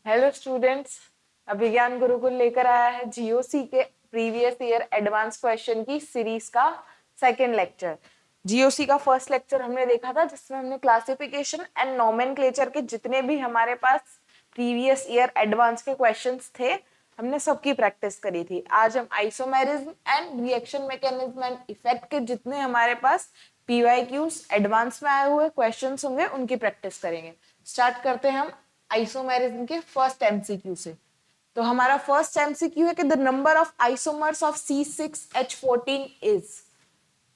Hello students, अभिज्ञान गुरुकुल लेकर आया है जीओसी के प्रीवियस ईयर एडवांस क्वेश्चन की सीरीज का सेकंड लेक्चर। जीओसी का फर्स्ट लेक्चर हमने देखा था जिसमें हमने क्लासिफिकेशन एंड नोमेनक्लेचर के जितने भी हमारे पास प्रीवियस ईयर एडवांस के क्वेश्चंस थे हमने सबकी प्रैक्टिस करी थी। आज हम isomerism and reaction mechanism and effect के जितने हमारे पास पीवाईक्यूज एडवांस में आए हुए क्वेश्चंस होंगे उनकी प्रैक्टिस करेंगे। स्टार्ट करते हैं हम आइसोमेरिज्म के फर्स्ट एमसीक्यू से। तो हमारा फर्स्ट एमसीक्यू है कि the number of isomers of C6H14 is.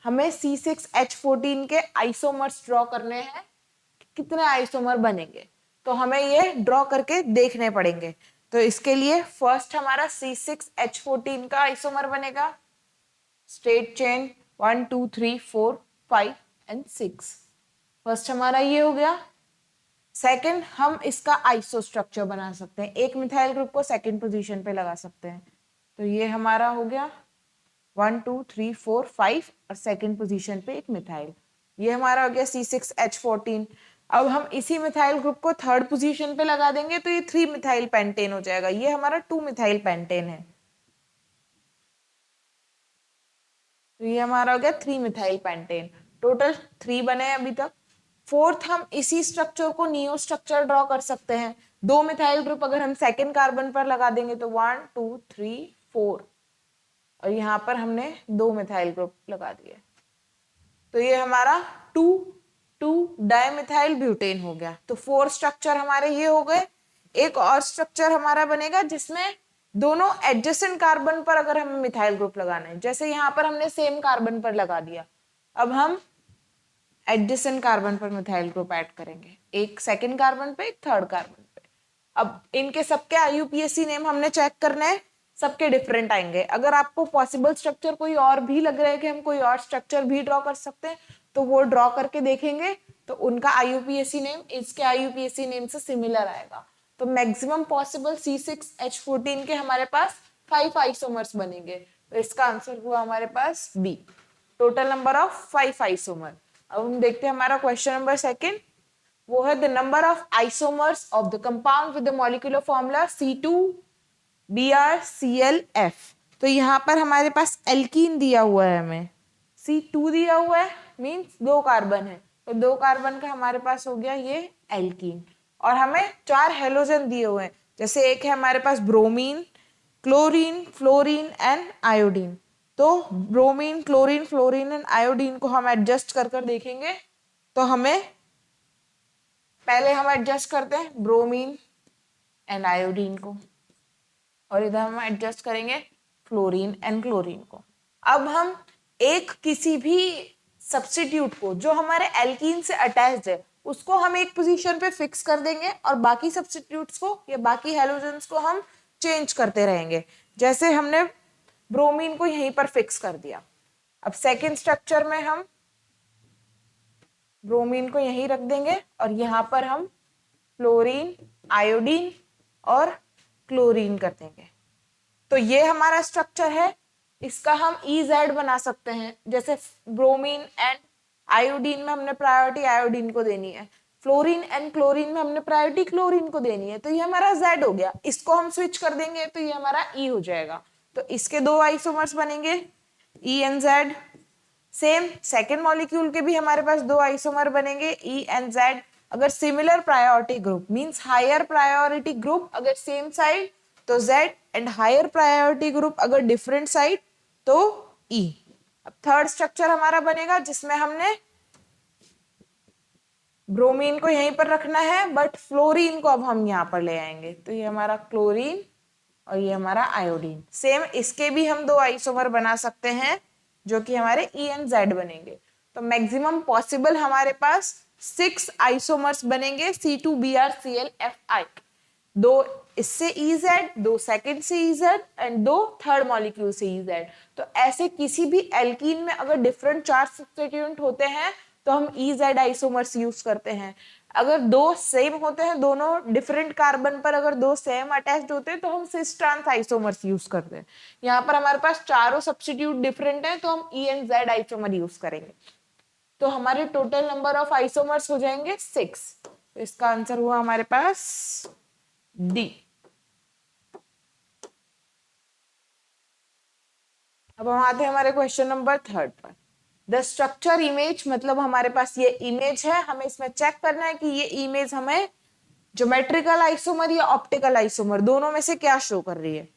हमें C6H14 के आइसोमर्स ड्रॉ करने हैं, कितने आइसोमर बनेंगे तो हमें ये ड्रॉ करके देखने पड़ेंगे। तो इसके लिए फर्स्ट हमारा C6H14 का आइसोमर बनेगा स्ट्रेट चेन 1 2 3 4 5 एंड 6। फर्स्ट हमारा ये हो गया। सेकंड, हम इसका आइसो स्ट्रक्चर बना सकते हैं, एक मिथाइल ग्रुप को सेकंड पोजीशन पे लगा सकते हैं। तो ये हमारा हो गया 1 2 3 4 5 और सेकंड पोजीशन पे एक मिथाइल। ये हमारा हो गया C6H14। अब हम इसी मिथाइल ग्रुप को थर्ड पोजीशन पे लगा देंगे तो ये 3 मिथाइल पेंटेन हो जाएगा। ये हमारा 2 मिथाइल पेंटेन है। तो ये हमारा हो गया 3 मिथाइल पेंटेन। टोटल 3 बने हैं अभी तक। फोर्थ, हम इसी स्ट्रक्चर को नियो स्ट्रक्चर ड्रॉ कर सकते हैं। 2 मिथाइल ग्रुप अगर हम सेकेंड कार्बन पर लगा देंगे तो 1 2 3 4 और यहाँ पर हमने 2 मिथाइल ग्रुप लगा दिए तो ये हमारा 2 2 डाइमिथाइल ब्यूटेन हो गया। तो 4 स्ट्रक्चर हमारे ये हो गए। एक और स्ट्रक्चर हमारा बनेगा जिसमें दोनों एडजेसेंट कार्बन पर अगर हमें मिथाइल ग्रुप लगाना है, जैसे यहाँ पर हमने सेम कार्बन पर लगा दिया, अब हम एडजेसेंट कार्बन पर मिथाइल ग्रुप ऐड करेंगे, एक सेकंड कार्बन पे एक थर्ड कार्बन पे। अब इनके सबके आईयूपीएसी नेम हमने चेक करना है, सबके डिफरेंट आएंगे। अगर आपको पॉसिबल स्ट्रक्चर कोई और भी लग रहा है कि हम कोई और स्ट्रक्चर भी ड्रॉ कर सकते हैं तो वो ड्रॉ करके देखेंगे तो उनका आईयूपीएसी नेम इसके आईयूपीएसी नेम से सिमिलर आएगा। तो मैक्सिमम पॉसिबल C6H14 के हमारे पास 5 आइसोमर्स बनेंगे। तो इसका आंसर हुआ हमारे पास B, total number of 5 isomer. अब हम देखते हैं हमारा क्वेश्चन नंबर सेकंड, वो है the number of isomers of the compound with the molecular formula C2BrClF। तो यहाँ पर हमारे पास एल्कीन दिया हुआ है, हमें C2 दिया हुआ है, मींस 2 कार्बन है तो 2 कार्बन का हमारे पास हो गया ये एल्कीन। और हमें 4 हेलोजन दिए हुए हैं, जैसे एक है हमारे पास bromine, chlorine, fluorine and iodine. तो bromine, chlorine, fluorine and iodine को हम एडजस्ट कर कर देखेंगे। तो हमें पहले हम एडजस्ट करते हैं ब्रोमीन एंड आयोडीन को और इधर हम एडजस्ट करेंगे फ्लोरीन एंड क्लोरीन को। अब हम एक किसी भी सब्स्टिट्यूट को जो हमारे एल्कीन से अटैच्ड है उसको हम एक पोजीशन पे फिक्स कर देंगे और बाकी सब्स्टिट्यूट्स को या बाकी हेलोजन्स को हम चेंज करते रहेंगे। जैसे हमने ब्रोमीन को यहीं पर फिक्स कर दिया। अब सेकेंड स्ट्रक्चर में हम ब्रोमीन को यहीं रख देंगे और यहाँ पर हम फ्लोरीन, आयोडीन और क्लोरीन कर देंगे। तो ये हमारा स्ट्रक्चर है, इसका हम EZ बना सकते हैं। जैसे ब्रोमीन एंड आयोडीन में हमने प्रायोरिटी आयोडीन को देनी है, फ्लोरीन एंड क्लोरीन में हमने प्रायोरिटी क्लोरीन को देनी है, तो ये हमारा Z हो गया। इसको हम स्विच कर देंगे तो ये हमारा E हो जाएगा। तो इसके 2 आइसोमर्स बनेंगे E and Z। Same second molecule के भी हमारे पास 2 आइसोमर बनेंगे E and Z। अगर similar priority group means higher priority group अगर सेम साइड तो Z and higher priority group अगर डिफरेंट साइड तो E। अब थर्ड स्ट्रक्चर हमारा बनेगा जिसमें हमने ब्रोमीन को यहीं पर रखना है बट फ्लोरीन को अब हम यहाँ पर ले आएंगे। तो ये हमारा क्लोरीन और ये हमारा आयोडीन। सेम इसके भी हम 2 आइसोमर बना सकते हैं जो कि हमारे E and Z बनेंगे। तो मैक्सिमम पॉसिबल हमारे पास 6 आइसोमर्स बनेंगे C2BrClFi। 2 इससे EZ, 2 सेकंड से EZ एंड 2 थर्ड मॉलिक्यूल से EZ। तो ऐसे किसी भी एल्कीन में अगर डिफरेंट चार्ज सब्स्टिट्यूएंट होते हैं तो हम EZ आइसोमर्स यूज करते हैं। अगर 2 सेम होते हैं, दोनों डिफरेंट कार्बन पर अगर 2 सेम अटैच्ड होते हैं तो हम सिस ट्रांस आइसोमर्स यूज करते हैं। यहाँ पर हमारे पास चारों सब्स्टिट्यूट डिफरेंट हैं तो हम E and Z isomer use करेंगे। तो हमारे टोटल नंबर ऑफ आइसोमर्स हो जाएंगे 6। तो इसका आंसर हुआ हमारे पास डी। अब हम आते हैं हमारे क्वेश्चन नंबर 3 पर। द स्ट्रक्चर इमेज, मतलब हमारे पास ये इमेज है, हमें इसमें चेक करना है कि ये इमेज हमें ज्योमेट्रिकल आइसोमर या ऑप्टिकल आइसोमर दोनों में से क्या शो कर रही है।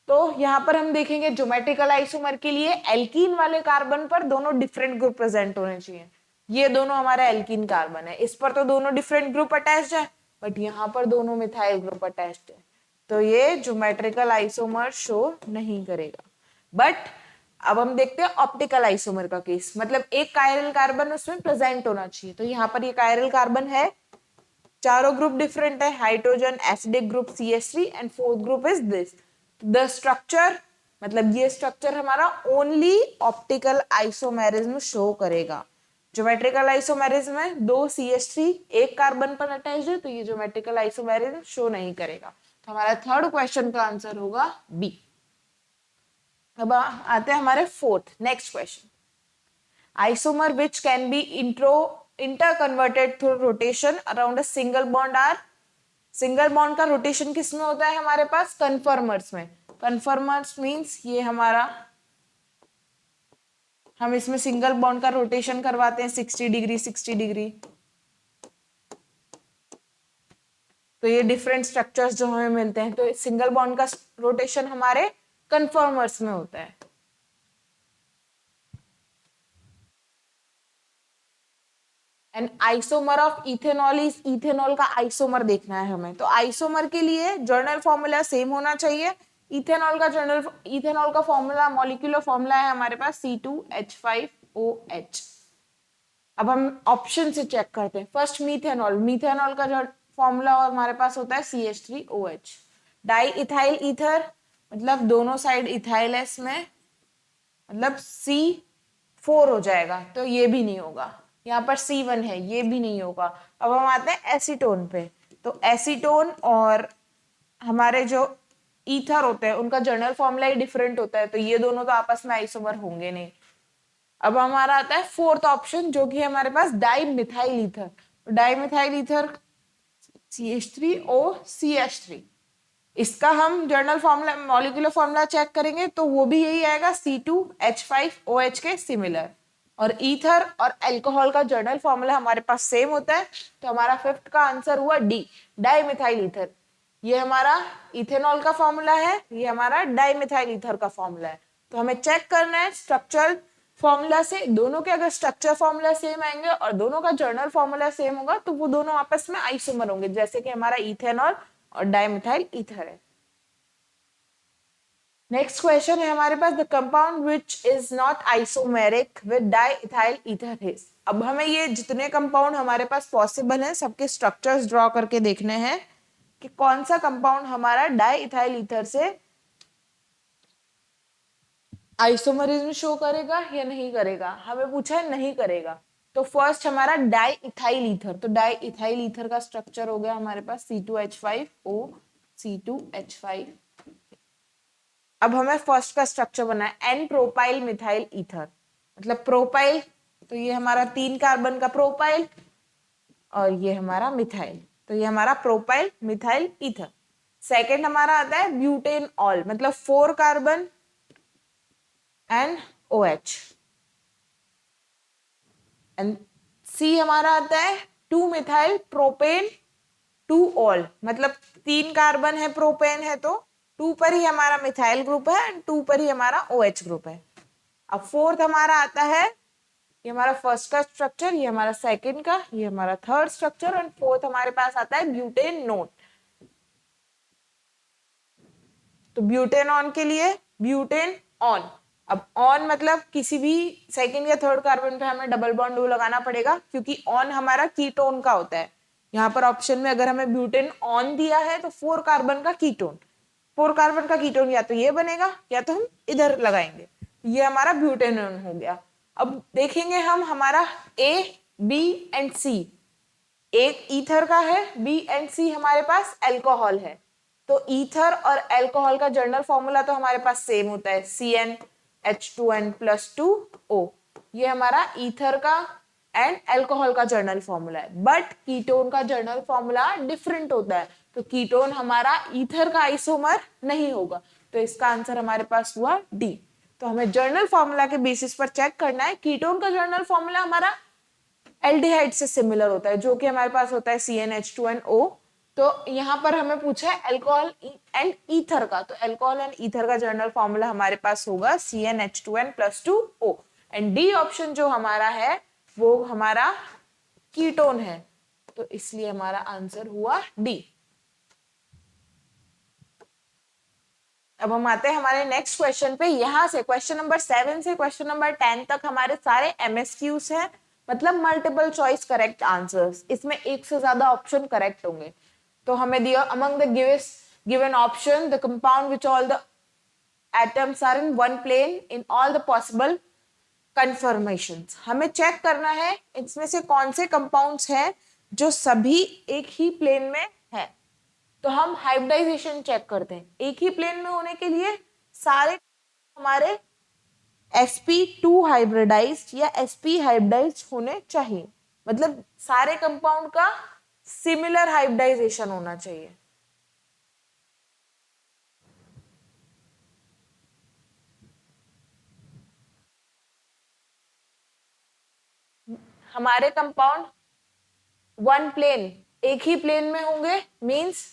तो यहाँ पर हम देखेंगे ज्योमेट्रिकल आइसोमर के लिए एल्कीन वाले कार्बन पर दोनों डिफरेंट ग्रुप प्रेजेंट होने चाहिए। ये दोनों हमारा एल्कीन कार्बन है, इस पर तो दोनों डिफरेंट ग्रुप अटैच्ड है, बट यहाँ पर दोनों मिथाइल ग्रुप अटैच्ड है, तो ये ज्योमेट्रिकल आइसोमर शो नहीं करेगा। बट अब हम देखते हैं ऑप्टिकल आइसोमर का केस, मतलब एक कायरल कार्बन उसमें प्रेजेंट होना चाहिए। तो यहाँ पर ये कायरल कार्बन है, चारों ग्रुप डिफरेंट है, hydrogen acidic group CH3 and fourth group is this. The structure, मतलब ये स्ट्रक्चर हमारा ओनली ऑप्टिकल आइसोमेरिज्म शो करेगा। ज्योमेट्रिकल आइसोमेरिज्म में 2 CH3 एक कार्बन पर अटैच्ड है, तो ये ज्योमेट्रिकल आइसोमेरिज्म शो नहीं करेगा। तो हमारा थर्ड क्वेश्चन का आंसर होगा बी। अब आते हैं हमारे fourth next question. Isomer which can be interconverted through rotation around a single bond are. Single bond का रोटेशन किस में होता है हमारे पास, कन्फर्मर्स में। कन्फर्मर्स मींस ये हमारा, हम इसमें सिंगल बॉन्ड का रोटेशन करवाते हैं 60 डिग्री 60 डिग्री। तो ये डिफरेंट स्ट्रक्चर्स जो हमें मिलते हैं, तो सिंगल बॉन्ड का रोटेशन हमारे कन्फर्मर्स में होता है। And isomer of ethanol is, ethanol का आइसोमर देखना है हमें। तो आइसोमर के लिए जर्नल फॉर्मूला सेम होना चाहिए। इथेनॉल का फॉर्मूला, मॉलिक्यूलर फॉर्मूला है हमारे पास C2H5OH। अब हम ऑप्शन से चेक करते हैं। फर्स्ट मीथेनॉल, मीथेनॉल का जो फॉर्मूला हमारे पास होता है CH3OH। डाई इथाइल ईथर, मतलब दोनों साइड इथाइल है इसमें, मतलब C4 हो जाएगा, तो ये भी नहीं होगा। यहाँ पर C1 है, ये भी नहीं होगा। अब हम आते हैं एसीटोन पे। तो एसीटोन और हमारे जो ईथर होते हैं उनका जर्नल फॉर्मूला ही डिफरेंट होता है, तो ये दोनों तो आपस में आइसोमर होंगे नहीं। अब हमारा आता है फोर्थ ऑप्शन, जो कि हमारे पास di methyl ether. Di methyl ether CH3OCH3, इसका हम general formula, molecular formula check करेंगे तो वो भी यही आएगा C2H5OH के सिमिलर। और ईथर और अल्कोहल का जर्नल फॉर्मूला हमारे पास सेम होता है, तो हमारा फिफ्थ का आंसर हुआ डी, डाइमिथाइल ईथर। ये हमारा इथेनॉल का फॉर्मूला है, ये हमारा डाइमिथाइल ईथर का फॉर्मूला है। तो हमें चेक करना है स्ट्रक्चर फॉर्मूला से, दोनों के अगर स्ट्रक्चर फॉर्मूला सेम आएंगे और दोनों का जर्नल फॉर्मूला सेम होगा तो वो दोनों आपस में आइसोमर होंगे, जैसे कि हमारा इथेनॉल और डाइमिथाइल ईथर है। नेक्स्ट क्वेश्चन है हमारे पास, the compound which is not isomeric with diethyl ether is. अब हमें ये जितने कंपाउंड हमारे पास पॉसिबल हैं सबके स्ट्रक्चर्स ड्रॉ करके देखने हैं कि कौन सा कंपाउंड हमारा डाइइथाइल ईथर से आइसोमरिज्म शो करेगा या नहीं करेगा। हमें पूछा है नहीं करेगा, तो फर्स्ट हमारा डाइइथाइल ईथर। तो डाइइथाइल ईथर का स्ट्रक्चर हो गया हमारे पास C2H5O C2H5। अब हमें फर्स्ट का स्ट्रक्चर बना है N प्रोपाइल मिथाइल ईथर, मतलब प्रोपाइल, तो ये हमारा 3 कार्बन का प्रोपाइल और ये हमारा मिथाइल, तो ये हमारा प्रोपाइल मिथाइल ईथर। सेकंड हमारा आता है ब्यूटेन ऑल, मतलब 4 carbon and OH। And C हमारा आता है 2 मिथाइल प्रोपेन 2 ऑल, मतलब 3 कार्बन है, प्रोपेन है, तो 2 पर ही हमारा मिथाइल ग्रुप है एंड 2 पर ही हमारा OH ग्रुप है। अब फोर्थ हमारा आता है, ये हमारा फर्स्ट का स्ट्रक्चर, ये हमारा सेकंड का, ये हमारा थर्ड स्ट्रक्चर, एंड फोर्थ हमारे पास आता है ब्यूटेन नोट। तो ब्यूटेन ऑन के लिए ब्यूटेन ऑन, अब ऑन मतलब किसी भी सेकंड या थर्ड कार्बन पे हमें डबल बॉन्ड लगाना पड़ेगा, क्योंकि ऑन हमारा कीटोन का होता है। यहाँ पर ऑप्शन में अगर हमें ब्यूटेन ऑन दिया है तो 4 कार्बन का कीटोन, 4 कार्बन का कीटोन या तो ये बनेगा या तो हम इधर लगाएंगे, ये हमारा ब्यूटेनॉन हो गया। अब देखेंगे हम हमारा A, B एंड C, एक ईथर का है, B एंड C हमारे पास अल्कोहल है। तो ईथर और अल्कोहल का जर्नल फॉर्मूला तो हमारे पास सेम होता है CnH2n+2O। ये हमारा ईथर का एंड अल्कोहल का जर्नल फॉर्मूला है, बट कीटोन का जर्नल फॉर्मूला डिफरेंट होता है। तो कीटोन हमारा ईथर का आइसोमर नहीं होगा, तो इसका आंसर हमारे पास हुआ डी। तो हमें जर्नल फॉर्मूला के बेसिस पर चेक करना है। कीटोन का जर्नल फॉर्मूला हमारा एल्डिहाइड से सिमिलर होता है, जो कि हमारे पास होता है CnH2nO। तो यहाँ पर हमें पूछा है अल्कोहल एंड ईथर का, तो अल्कोहल एंड ईथर का जर्नल फॉर्मूला हमारे पास होगा CnH2n+2O। एंड डी ऑप्शन जो हमारा है वो हमारा कीटोन है, तो इसलिए हमारा आंसर हुआ डी। अब हम आते हैं हमारे नेक्स्ट क्वेश्चन पे। यहां से क्वेश्चन नंबर 7 से क्वेश्चन नंबर 10 तक हमारे सारे MSQs हैं, मतलब मल्टीपल चॉइस करेक्ट आंसर्स। इसमें एक से ज्यादा ऑप्शन करेक्ट होंगे। तो हमें दिया among the given option the compound which all the atoms are in one plane in all the possible conformations. हमें चेक करना है इसमें से कौन से कंपाउंड्स हैं जो सभी एक ही प्लेन में है। तो हम हाइब्रिडाइजेशन चेक करते हैं। एक ही प्लेन में होने के लिए सारे हमारे sp2 हाइब्रिडाइज्ड या sp हाइब्रिडाइज्ड होने चाहिए, मतलब सारे कंपाउंड का सिमिलर हाइब्रिडाइजेशन होना चाहिए। हमारे कंपाउंड वन प्लेन एक ही प्लेन में होंगे, मींस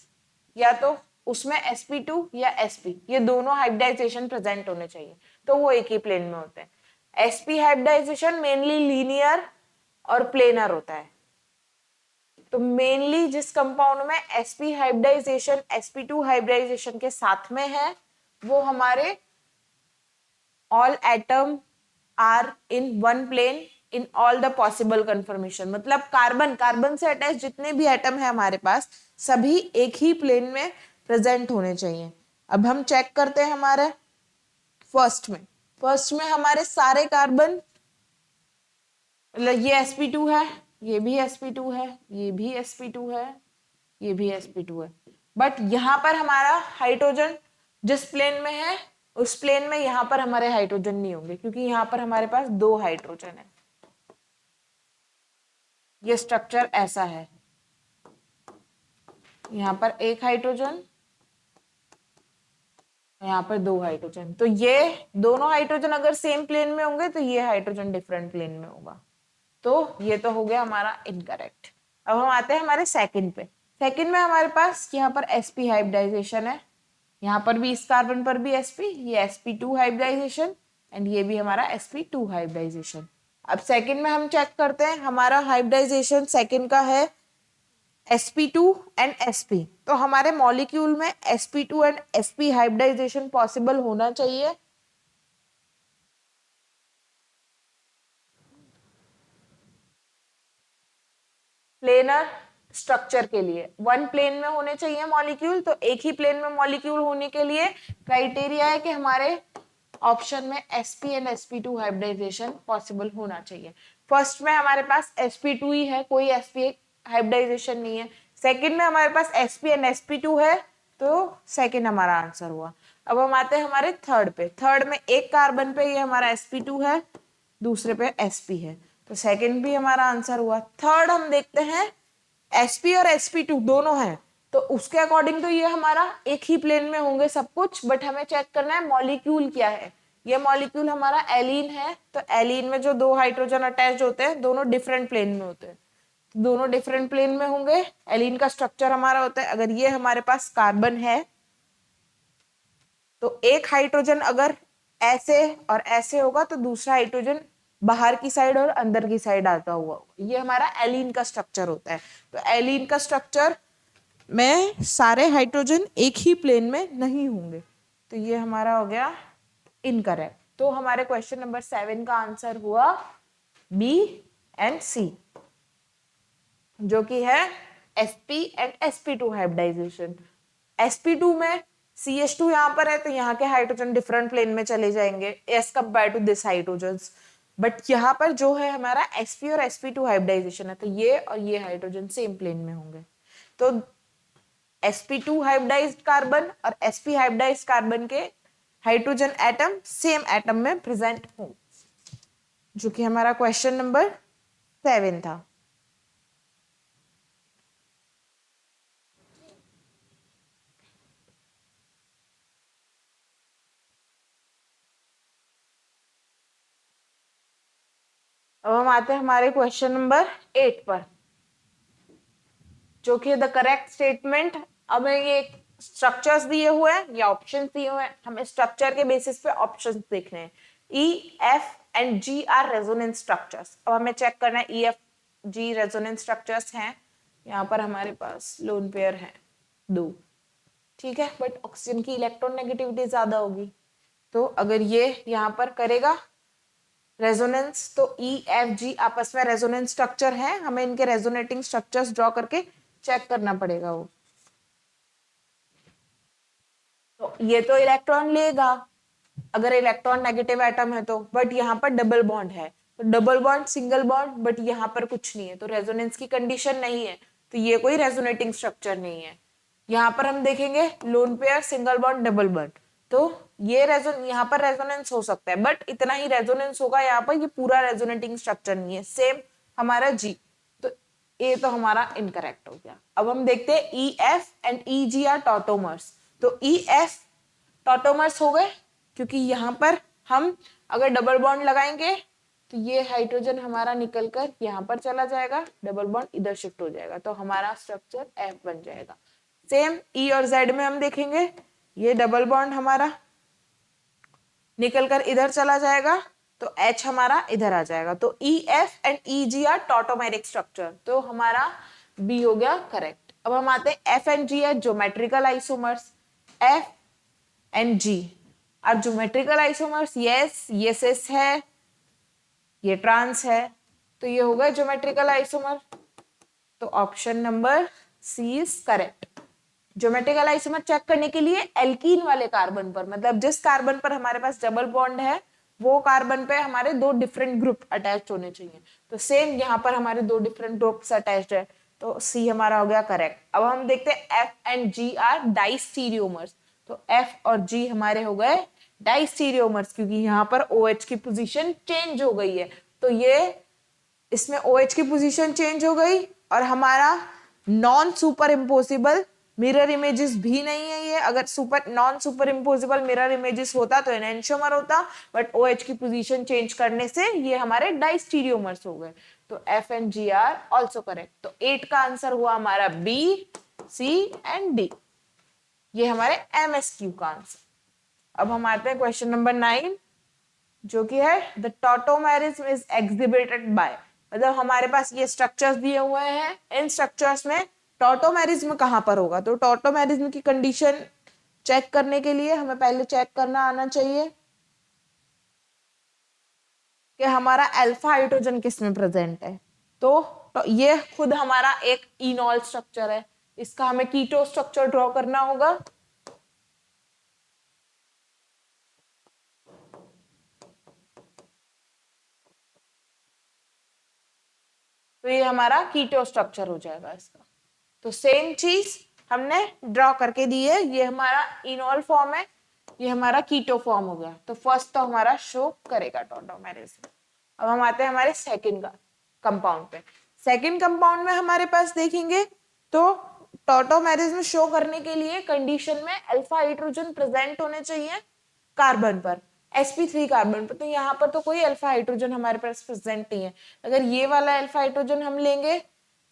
या तो उसमें sp2 या sp, ये दोनों हाइब्रिडाइजेशन प्रेजेंट होने चाहिए, तो वो एक ही प्लेन में होते हैं। sp हाइब्रिडाइजेशन मेनली लीनियर और प्लेनर होता है। तो मेनली जिस कंपाउंड में sp हाइब्रिडाइजेशन sp2 हाइब्रिडाइजेशन के साथ में है वो हमारे all atom are in one plane in all the possible conformation, मतलब कार्बन से अटैच जितने भी एटम है हमारे पास सभी एक ही प्लेन में प्रेजेंट होने चाहिए। अब हम चेक करते हैं हमारे फर्स्ट में हमारे सारे कार्बन, ये sp2 है, ये भी sp2 है, ये भी sp2 है, ये भी sp2 है, बट यहाँ पर हमारा हाइड्रोजन जिस प्लेन में है उस प्लेन में यहाँ पर हमारे हाइड्रोजन नहीं होंगे, क्योंकि यहाँ पर हमारे पास 2 हाइड्रोजन है। ये स्ट्रक्चर ऐसा है, यहाँ पर 1 हाइड्रोजन, यहाँ पर 2 हाइड्रोजन। तो ये दोनों हाइड्रोजन अगर सेम प्लेन में होंगे तो ये हाइड्रोजन डिफरेंट प्लेन में होगा, तो ये तो हो गया हमारा इनकरेक्ट। अब हम आते हैं हमारे सेकंड पे। सेकंड में हमारे पास यहाँ पर sp हाइब्रिडाइजेशन है, यहाँ पर भी इस कार्बन पर भी sp, ये sp2 हाइब्रिडाइजेशन एंड ये भी हमारा sp2 हाइब्रिडाइजेशन। अब सेकंड में हम चेक करते हैं, हमारा हाइब्रिडाइजेशन सेकंड का है sp2 एंड sp, तो हमारे मॉलिक्यूल में sp2 and sp hybridisation possible होना चाहिए। प्लेनर स्ट्रक्चर के लिए वन प्लेन में होने चाहिए मॉलिक्यूल, तो एक ही प्लेन में मॉलिक्यूल होने के लिए क्राइटेरिया है कि हमारे ऑप्शन में sp and sp2 hybridisation possible होना चाहिए। फर्स्ट में हमारे पास sp2 ही है, कोई sp हाइब्रिडाइजेशन नहीं है। सेकंड में हमारे पास sp एंड sp2 है, तो सेकंड हमारा आंसर हुआ। अब हम आते हैं हमारे थर्ड पे। थर्ड में एक कार्बन पे ये हमारा sp2 है, दूसरे पे sp है, तो सेकंड भी हमारा आंसर हुआ। थर्ड हम देखते हैं sp और sp2 दोनों हैं, तो उसके अकॉर्डिंग तो ये हमारा एक ही प्लेन में होंगे सब कुछ, बट हमें चेक करना है मॉलिक्यूल क्या है। ये मॉलिक्यूल हमारा एलीन है, तो एलीन में जो 2 हाइड्रोजन अटैच होते हैं दोनों डिफरेंट प्लेन में होते हैं, तो दोनों डिफरेंट प्लेन में होंगे। एलीन का स्ट्रक्चर हमारा होता है, अगर ये हमारे पास कार्बन है तो एक हाइड्रोजन अगर ऐसे और ऐसे होगा तो दूसरा हाइड्रोजन बाहर की साइड और अंदर की साइड आता हुआ, ये हमारा एलीन का स्ट्रक्चर होता है। तो एलीन का स्ट्रक्चर में सारे हाइड्रोजन एक ही प्लेन में नहीं होंगे, तो ये हमारा हो गया इनकरेक्ट। तो हमारे क्वेश्चन नंबर 7 का आंसर हुआ बी एंड सी, जो कि है sp and sp2 hybridisation. sp2 में CH2 यहाँ पर है, तो यहाँ के हाइड्रोजन डिफरेंट प्लेन में चले जाएंगे as compare to this hydrogens, but यहाँ पर जो है हमारा sp और sp2 हाइब्रिडाइजेशन है, तो ये और ये हाइड्रोजन सेम प्लेन में होंगे। तो sp2 हाइब्रिडाइज्ड कार्बन और sp हाइब्रिडाइज्ड कार्बन के हाइड्रोजन एटम सेम एटम में प्रेजेंट होंगे, जो कि हमारा क्वेश्चन नंबर 7 था। अब हम आते हैं हमारे क्वेश्चन नंबर 8 पर, जो कि द करेक्ट स्टेटमेंट। अब ये स्ट्रक्चर्स दिए हुए हैं या ऑप्शंस दिए हुए हैं, हमें स्ट्रक्चर के बेसिस पे ऑप्शंस देखने हैं। E, F and G are resonance structures. अब हमें चेक करना है E, F, G resonance structures हैं। यहाँ पर हमारे पास लोन पेयर है 2, ठीक है, बट ऑक्सीजन की इलेक्ट्रॉन नेगेटिविटी ज्यादा होगी, तो अगर ये यहाँ पर करेगा रेजोनेंस, तो ई, एफ, जी आपस में रेजोनेंस स्ट्रक्चर है, हमें इनके रेजोनेटिंग स्ट्रक्चर्स ड्रॉ करके चेक करना पड़ेगा वो। तो ये तो इलेक्ट्रॉन लेगा अगर इलेक्ट्रॉन नेगेटिव एटम है तो, बट यहाँ पर डबल बॉन्ड है, तो double bond single bond, but यहाँ पर कुछ नहीं है, तो रेजोनेंस की कंडीशन नहीं है, तो ये कोई रेजोनेटिंग स्ट्रक्चर नहीं है। यहाँ पर हम देखेंगे lone pair, single bond, double bond, तो ये यहाँ पर रेजोनेंस हो सकता है, बट इतना ही रेजोनेंस होगा यहाँ पर, ये पूरा रेजोनेटिंग स्ट्रक्चर नहीं है। सेम हमारा जी, तो ये तो हमारा इनकरेक्ट हो गया। अब हम देखते हैं E, F and E, G are tautomers. तो ई, एफ टॉटोमर्स हो गए, क्योंकि यहाँ पर हम अगर डबल बॉन्ड लगाएंगे तो ये हाइड्रोजन हमारा निकल कर यहाँ पर चला जाएगा, डबल बॉन्ड इधर शिफ्ट हो जाएगा, तो हमारा स्ट्रक्चर एफ बन जाएगा। सेम ई और जेड में हम देखेंगे, ये डबल बॉन्ड हमारा निकल कर इधर चला जाएगा, तो एच हमारा इधर आ जाएगा, तो E, F and E, G are tautomeric structure, तो हमारा बी हो गया करेक्ट। अब हम आते हैं एफ एंड जी है geometrical isomers. F and G are geometrical isomers, yes, ये सिस है, ये ट्रांस है, तो ये होगा ज्योमेट्रिकल आइसोमर, तो option number C is correct. Geometrical isomer check करने के लिए एल्कीन वाले कार्बन पर, मतलब जिस कार्बन पर हमारे पास डबल बॉन्ड है वो कार्बन पे हमारे 2 डिफरेंट ग्रुप अटैच होने चाहिए, तो सेम यहाँ पर हमारे 2 डिफरेंट ग्रुप्स अटैच्ड है, तो सी हमारा हो गया करेक्ट। अब हम देखते हैं एफ एंड जी आर डाइस्टीरियोमर्स, तो एफ और जी हमारे हो गए डाइस्टीरियोमर्स, क्योंकि यहाँ पर OH की पोजीशन चेंज हो गई है, तो ये इसमें OH की पोजीशन चेंज हो गई, और हमारा non superimposable mirror images भी नहीं है ये। अगर non superimposable mirror images होता तो एनेंटियोमर होता, बट OH की पोजीशन चेंज करने से ये हमारे डाइस्टीरियोमर्स हो गए, तो F and G are also correct. तो 8 का आंसर हुआ हमारा बी, सी एंड डी, ये हमारे MSQ का आंसर। अब हम आते हैं क्वेश्चन नंबर 9, जो कि है the tautomerism is exhibited by, मतलब हमारे पास ये स्ट्रक्चर्स दिए हुए हैं, इन स्ट्रक्चर्स में टॉटोमेरिज्म कहां पर होगा, तो टॉटोमेरिज्म की कंडीशन चेक करने के लिए हमें पहले चेक करना आना चाहिए कि हमारा अल्फा हाइड्रोजन किस में प्रेजेंट है, तो ये खुद हमारा एक इनॉल स्ट्रक्चर है, इसका हमें कीटो स्ट्रक्चर ड्रॉ करना होगा, तो ये हमारा कीटो स्ट्रक्चर हो जाएगा इसका। तो सेम चीज हमने ड्रॉ करके दी है, ये हमारा इनॉल फॉर्म है, ये हमारा कीटो फॉर्म हो गया, तो फर्स्ट तो हमारा शो करेगा टॉटोमेरिज्म। अब हम आते हैं हमारे सेकंड कंपाउंड पे। सेकंड कंपाउंड में हमारे पास देखेंगे तो टॉटोमेरिज्म शो करने के लिए कंडीशन में अल्फा हाइड्रोजन प्रेजेंट होने चाहिए कार्बन पर, sp3 कार्बन पर, तो यहाँ पर तो कोई अल्फा हाइड्रोजन हमारे पास प्रेजेंट नहीं है। अगर ये वाला अल्फा हाइड्रोजन हम लेंगे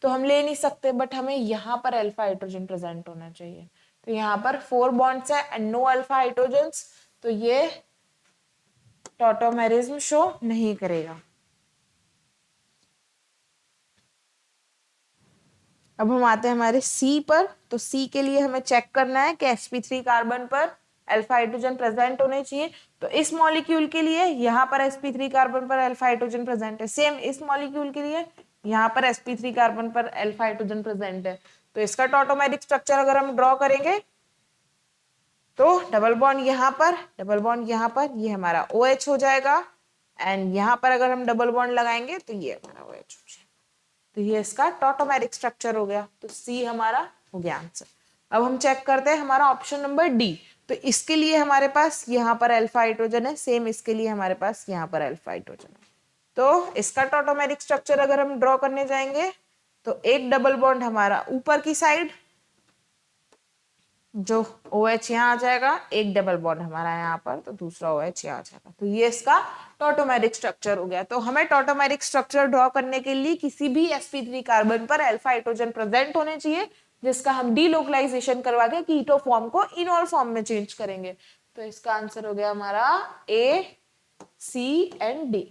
तो हम ले नहीं सकते, बट हमें यहाँ पर अल्फा हाइड्रोजन प्रेजेंट होना चाहिए, तो यहाँ पर 4 बॉन्ड्स है एंड नो अल्फा हाइड्रोजन्स, तो ये टॉटोमेरिज्म शो नहीं करेगा। अब हम आते हैं हमारे सी पर, तो सी के लिए हमें चेक करना है कि sp3 कार्बन पर अल्फा हाइड्रोजन प्रेजेंट होने चाहिए, तो इस मॉलिक्यूल के लिए यहाँ पर sp3 कार्बन पर अल्फा हाइड्रोजन प्रेजेंट है, सेम इस मॉलिक्यूल के लिए यहाँ पर sp3 कार्बन पर अल्फा हाइड्रोजन प्रेजेंट है, तो इसका टॉटोमेरिक स्ट्रक्चर अगर हम ड्रॉ करेंगे तो डबल बॉन्ड यहाँ पर, डबल बॉन्ड यहाँ पर, ये हमारा OH हो जाएगा, एंड यहाँ पर अगर हम डबल बॉन्ड लगाएंगे तो ये हमारा OH हो जाएगा, तो ये इसका टॉटोमेरिक स्ट्रक्चर हो गया, तो सी हमारा हो गया आंसर। अब हम चेक करते हैं हमारा ऑप्शन नंबर डी, तो इसके लिए हमारे पास यहाँ पर अल्फा हाइड्रोजन है, सेम इसके लिए हमारे पास यहाँ पर अल्फा हाइड्रोजन है, तो इसका टॉटोमेरिक स्ट्रक्चर अगर हम ड्रॉ करने जाएंगे तो एक डबल बॉन्ड हमारा ऊपर की साइड, जो OH यहाँ आ जाएगा, एक डबल बॉन्ड हमारा यहाँ पर, तो दूसरा OH यहाँ आ जाएगा, तो ये इसका टॉटोमेरिक स्ट्रक्चर हो गया। तो हमें टॉटोमेरिक स्ट्रक्चर ड्रॉ करने के लिए किसी भी sp3 कार्बन पर अल्फा हाइड्रोजन प्रेजेंट होने चाहिए, जिसका हम डीलोकलाइजेशन करवा के कीटो फॉर्म को इनॉल फॉर्म में चेंज करेंगे। तो इसका आंसर हो गया हमारा A, C एंड D।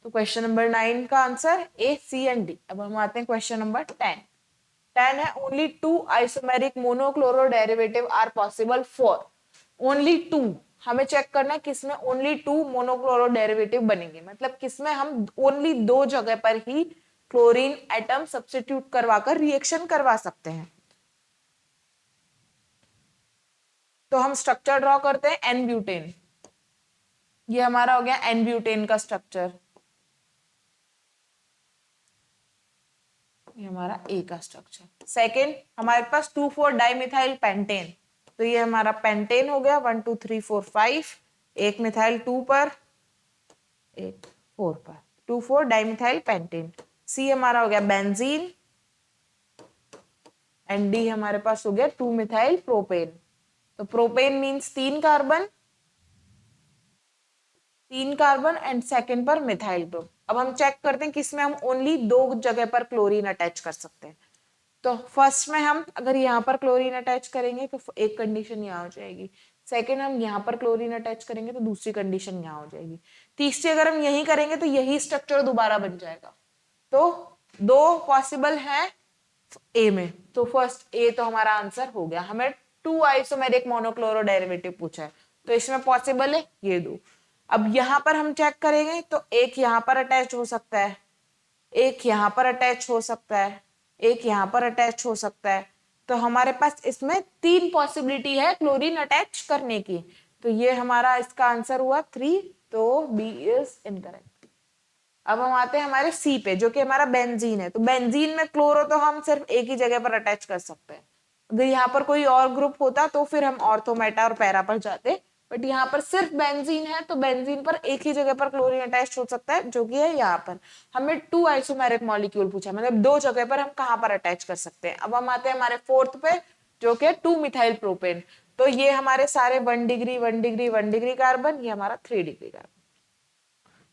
तो क्वेश्चन नंबर 9 का answer A, C and D। अब हम आते हैं क्वेश्चन नंबर 10। 10 है only 2 isomeric monochloro derivative are possible for only 2। हमें चेक करना है किसमें ओनली 2 मोनोक्लोरो डेरिवेटिव बनेंगे, मतलब किसमें हम ओनली 2 जगह पर ही क्लोरीन एटम सब्स्टिट्यूट करवाकर रिएक्शन करवा सकते हैं। तो हम स्ट्रक्चर ड्रॉ करते हैं एन ब्यूटेन। ये हमारा हो गया एन ब्यूटेन का स्ट्रक्चर, ये हमारा ए का स्ट्रक्चर। सेकेंड हमारे पास 2,4 डाइमिथाइल पेंटेन, तो ये हमारा पेंटेन हो गया 1 2 3 4 5, एक मिथाइल 2 पर, एक 4 पर, 2,4 डाइमिथाइल पेंटेन। सी हमारा हो गया बेंजीन एंड डी हमारे पास हो गया 2 मिथाइल प्रोपेन। तो propane means 3 carbon, 3 carbon and second पर मिथाइल ग्रुप। अब हम चेक करते हैं किसमें हम ओनली 2 जगह पर क्लोरीन अटैच कर सकते हैं। तो फर्स्ट में हम अगर यहाँ पर क्लोरीन अटैच करेंगे तो एक कंडीशन यहाँ हो जाएगी, सेकेंड हम यहाँ पर क्लोरीन अटैच करेंगे तो दूसरी कंडीशन यहाँ हो जाएगी, तीसरी अगर हम यही करेंगे तो यही स्ट्रक्चर दोबारा बन जाएगा। तो 2 पॉसिबल है ए में, तो फर्स्ट ए तो हमारा आंसर हो गया। हमें 2 आइसोमेरिक मोनोक्लोरो डेरिवेटिव पूछा है, तो इसमें पॉसिबल है ये 2। अब यहाँ पर हम चेक करेंगे तो एक यहाँ पर अटैच हो सकता है, एक यहाँ पर अटैच हो सकता है, एक यहाँ पर अटैच हो सकता है। तो हमारे पास इसमें 3 पॉसिबिलिटी है क्लोरीन अटैच करने की। तो ये हमारा इसका आंसर हुआ 3, तो बी इज इनकरेक्ट। अब हम आते हैं हमारे सी पे, जो कि हमारा बेंजीन है। तो बेंजीन में क्लोरो तो हम सिर्फ एक ही जगह पर अटैच कर सकते हैं। अगर यहाँ पर कोई और ग्रुप होता तो फिर हम ऑर्थो, मेटा और पैरा पर जाते, बट यहाँ पर सिर्फ बेंजीन है, तो बेंजीन पर एक ही जगह पर क्लोरीन अटैच हो सकता है, जो कि है यहाँ पर। हमें 2 आइसोमेरिक मॉलिक्यूल पूछा, मतलब 2 जगह पर हम कहाँ पर अटैच कर सकते हैं। अब हम आते हैं हमारे फोर्थ पे, जो कि 2 मिथाइल प्रोपेन। तो ये हमारे सारे 1 डिग्री 1 डिग्री 1 डिग्री कार्बन, ये हमारा 3 डिग्री कार्बन।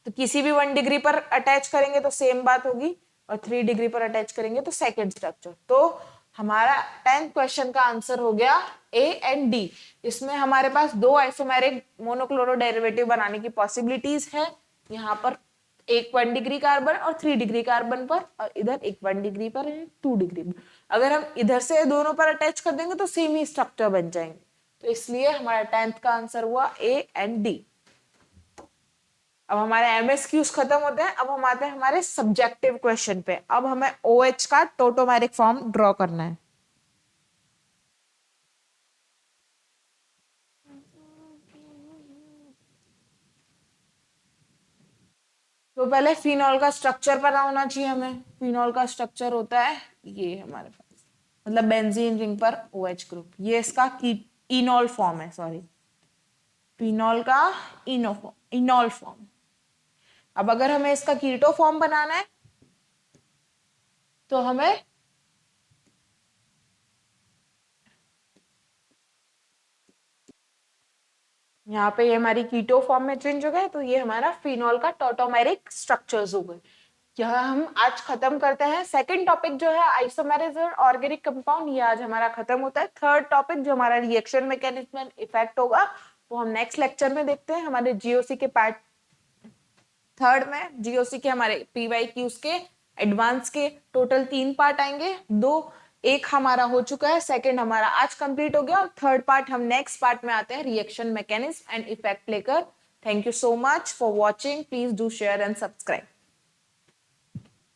तो किसी भी 1 डिग्री पर अटैच करेंगे तो सेम बात होगी, और 3 डिग्री पर अटैच करेंगे तो सेकेंड स्ट्रक्चर। तो हमारा 10th क्वेश्चन का आंसर हो गया ए एंड डी। इसमें हमारे पास 2 आइसोमेरिक मोनोक्लोरो डेरिवेटिव बनाने की पॉसिबिलिटीज है, यहाँ पर एक 1 डिग्री कार्बन और 3 डिग्री कार्बन पर, और इधर एक 1 डिग्री पर है 2 डिग्री पर। अगर हम इधर से दोनों पर अटैच कर देंगे तो सेम ही स्ट्रक्चर बन जाएंगे। तो इसलिए हमारा 10th का आंसर हुआ ए एंड डी। अब हमारे एमएसक्यूज खत्म होते हैं, अब हम आते हैं हमारे सब्जेक्टिव क्वेश्चन पे। अब हमें OH का टोटोमेरिक फॉर्म ड्रॉ करना है। तो पहले फिनॉल का स्ट्रक्चर पता होना चाहिए हमें। फिनॉल का स्ट्रक्चर होता है ये हमारे पास, मतलब बेंजीन रिंग पर OH ग्रुप, ये इसका इनॉल फॉर्म है, सॉरी फिनॉल का इनॉल फॉर्म। अब अगर हमें इसका कीटो फॉर्म बनाना है तो हमें यहाँ पे ये हमारी कीटो फॉर्म में चेंज हो गए, तो ये हमारा फिनॉल का टोटोमेरिक स्ट्रक्चर्स हो गए। यह हम आज खत्म करते हैं। सेकंड टॉपिक जो है आइसोमेरिज और ऑर्गेनिक कंपाउंड, ये आज हमारा खत्म होता है। थर्ड टॉपिक जो हमारा रिएक्शन मैकेनिज्म एंड इफेक्ट होगा, वो हम नेक्स्ट लेक्चर में देखते हैं। हमारे जीओसी के पार्ट थर्ड में जीओसी के हमारे पीवाईक्यूज के एडवांस के टोटल 3 पार्ट आएंगे। एक हमारा हो चुका है, सेकंड हमारा आज कंप्लीट हो गया, और थर्ड पार्ट हम नेक्स्ट पार्ट में आते हैं रिएक्शन मैकेनिज्म एंड इफेक्ट लेकर। Thank you so much for watching. Please do share and subscribe.